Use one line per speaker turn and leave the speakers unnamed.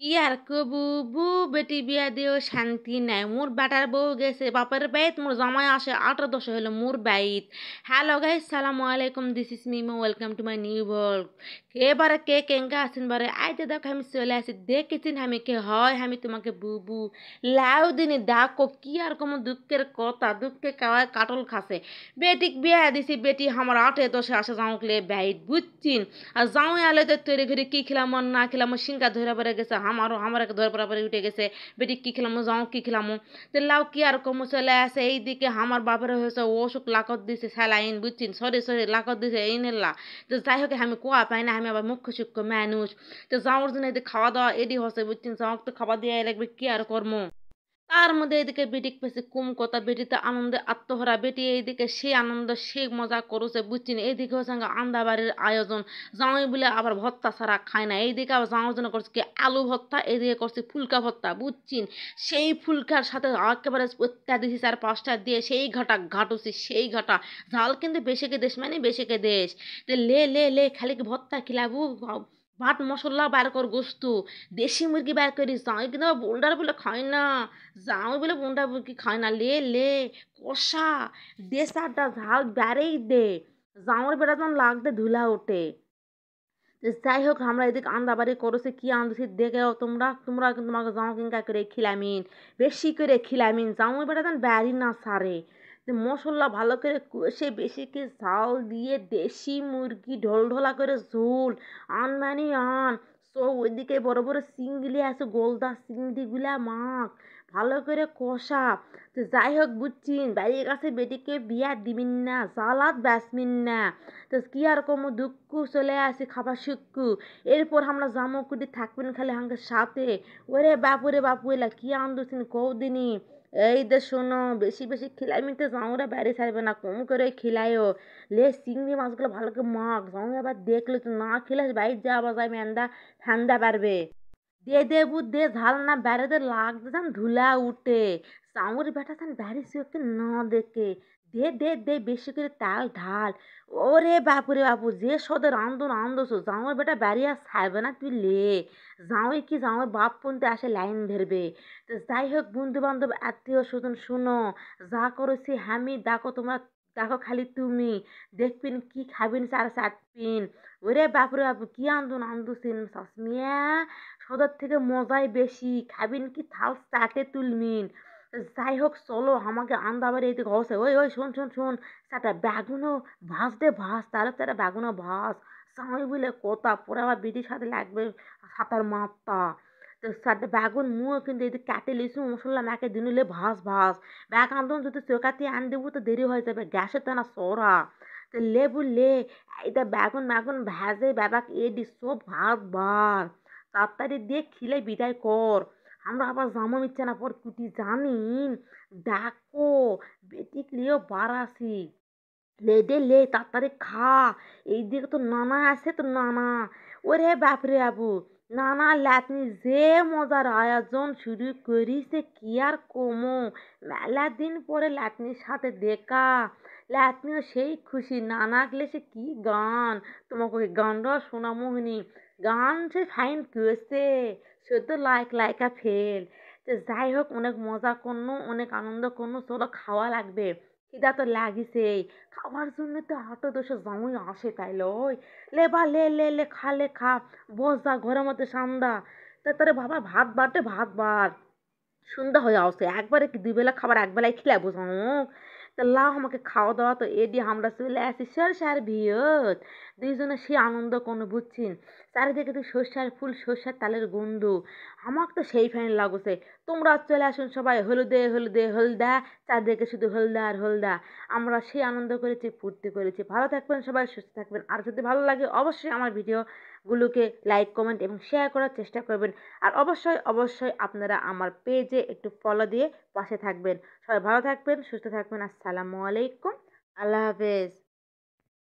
কি আর কবু বু বেটি বিয়া দিও শান্তি নাই মোর বেটার বউ গেছে বাপের বাইত মোর জামাই আসে 8-10 হলো মোর বাইত। হ্যালো গাইস, সালামু আলাইকুম, this is Mimo, welcome to my new blog. এবারে কে কেঙ্কা আছেন বারে আইতে দেখ আমি চলে আসি দেখেছেন আমি কে হয় আমি তোমাকে বুবু লাউ দিনে ডাকো কি আর কোনো দুঃখের কথা দুঃখে কাওয়ায় কাটল খাসে। বেটিক বিয়া দিছি বেটি আমার 8-10 আসে যাওকলে বাইত বুঝছিন। আর যাও আলে তো তৈরি ঘরে কি খেলাম আর না খেলাম সিংকা ধরে পড়ে গেছে আমার ধরে পড়ে উঠে গেছে। বেটি কি খেলাম যাও কি খেলাম তো লাউ কি আর কম চলে আসে এইদিকে আমার বাপের হয়েছে অসুখ লাকত দিছে স্যালাইন বুঝছিন সরি লাকত দিছে এই নেলা। তো যাই হোক আমি কোয়া পাই না আমি আবার মুখ্য সূক্ষ্ম মানুষ। তো যাওয়ার জন্য এদিকে খাওয়া দাওয়া এডি হচ্ছে বুঝছেন যাও তো খাবার দিয়ে লাগবে কি আর কর্ম। তার মধ্যে এদিকে বেটিক পেছে কুম কথা বেটিতে আনন্দে আত্মহরা বেটি এইদিকে সে আনন্দ সে মজা করছে বুঝছেন। এইদিকে হচ্ছে আন্দা বাড়ির আয়োজন জামাই বলে আবার ভর্তা ছাড়া খায় না। এইদিকে আবার জামার জন্য করছে কি আলু ভর্তা এইদিকে করছে ফুলকা ভর্তা বুঝছেন। সেই ফুলকার সাথে একেবারে দিয়েছি 4-5টা দিয়ে সেই ঘাটা ঘাটুছি সেই ঘাটা ঝাল কিন্তু বেশিকে দেশ মানে বেশিকে দেশ। তো লে খালি কি ভর্তা খিলাবু ভাত মশলা বার কর গোস্ত দেশি মুরগি বার করিস জামাই কিন্তু বোল্ডার বলে খায় না। জামাই বলে বোনটা কি খায় না লে কষা দে চারটা ঝাল বেড়েই দে জামাই বেড়া যখন লাগতে ধুলা ওঠে। তো যাই হোক আমরা এদিকে আন্দাবাড়ি করেছি কি আনছি দেখেও তোমরা তোমরা কিন্তু তোমাকে জামা কিনকা করে খিলামিন বেশি করে খিলামিন জামাই বেড়া যেন ব্যারি না সারে। তো মশলা ভালো করে কষে বেশি করে ঝাল দিয়ে দেশি মুরগি ঢোলা করে ঝোল আনমানি আন সব ওইদিকে বড় বড় চিংড়ি আছে গোলদা চিংড়িগুলা মাখ ভালো করে কষা। তো যাই হোক বুঝছিন বাড়ির কাছে বেটিকে বিয়া দিবিন না জালাত বাসমিন না। তো কি আর কম দুঃখ চলে আসি খাবার শিক্ষু। এরপর আমরা জামুকুটি থাকবেন খালি হাঙ্গে সাথে ওরে বাপু এলা কি আন্দোলন কৌদিনী। এই দে শোনো বেশি বেশি খিলাই মিতে জাউরা বাইরে ছাড়বে না কম করে খিলাইও। লে চিংড়ি মাছগুলো ভালো করে মাখ জাউ আবার দেখলে তো না খেলে বাইর যাওয়া যায় মেন্দা ঠান্ডা পারবে। দে দে ঝাল না বেড়ে দে লাগতে যান ধুলা উঠে চাউর বেটা যান বেড়ে ওকে না দেখে দে বেশি করে তাল ঢাল। ওরে বাপু যে সদের আন্দোছো জামাই বেটা বেরিয়ে ছাড়বে না তুই লে জামাই কি জামাই বাপ পন্তে আসে লাইন ধরবে। তো যাই হোক বন্ধু বান্ধব আত্মীয় স্বজন শুনো যা করেছি আমি দেখো তোমরা দেখো খালি তুমি দেখবিন কি খাবিন চার চাটপিন। ওরে বাপু কি আন্দোসিন সসমিয়া সদর থেকে মজাই বেশি খাবিন কি থাল চাটে তুলমিন। যাই হোক চলো আমাকে আন্দাবার এইদিকে হসে ওই শোন চাটা বেগুনও ভাজ দে ভাজ তাহলে তারা বেগুনও ভাজ চাই বলে কথা পরে আবার বিটির সাথে লাগবে সাঁতার মারতা। তো সাথে বেগুন মুও কিন্তু এদিকে কাটে লিসু মশলা মেখে দিনুলে ভাজ ব্যাগ আন্দোলন যদি চৌকাতে আন দেবো তো দেরি হয়ে যাবে গ্যাসের টানা সরা। তো লেবু লে এইটা বেগুন ভাজে বাবাক এ দি সব ভাত বার তাড়াতাড়ি দিয়ে খিলে বিদায় কর। আমরা আবার জামা ইচ্ছে না পর কুটি জানিন ডাকো বেটিক লিও বারাসি লে তাড়াতাড়ি খা। এই দিকে তো নানা আছে তো নানা ওরে বাপরে বাবু নানা ল্যাটনি যে মজার আয়োজন শুরু করিছে কি আর কমো। মেলা দিন পরে ল্যাটনির সাথে দেখা ল্যাটনিও সেই খুশি নানা গেলে সে কি গান তোমাকে ওই গানটা শোনা মোহিনী গান সে ফাইন করেছে সে তো লাইকা ফেল। তো যাই হোক অনেক মজা করনো অনেক আনন্দ করনো চলো খাওয়া লাগবে খিদা তো লাগিছেই। খাওয়ার জন্য তো হাটো দোষে জামুই আসে তাই লই লে বা লে খা বস যা ঘরের মধ্যে সান্দা। তা তারে বাবা ভাত বাটে ভাত বাট সন্ধ্যা হয়ে আসছে একবারে কি দুই বেলা খাবার এক বেলায় খিলাবো জামুক। তা লাও আমাকে খাওয়া দাওয়া তো এ দিয়ে আমরা চলে আসি সরষার ভিয়ত দুইজনে সে আনন্দ কোনো বুঝছিন। চারিদিকে তো সর্ষার ফুল সর্ষার তালের গন্ধ আমাকে তো সেই ফাইন লাগছে। তোমরা চলে আসুন সবাই হলুদে হলদা চারদিকে শুধু হলদা আর হলদা। আমরা সেই আনন্দ করেছি ফুর্তি করেছি ভালো থাকবেন সবাই সুস্থ থাকবেন আর যদি ভালো লাগে অবশ্যই আমার ভিডিওগুলোকে লাইক কমেন্ট এবং শেয়ার করার চেষ্টা করবেন। আর অবশ্যই আপনারা আমার পেজে একটু ফলো দিয়ে পাশে থাকবেন। সবাই ভালো থাকবেন সুস্থ থাকবেন আসসালামু আলাইকুম আল্লাহ হাফেজ।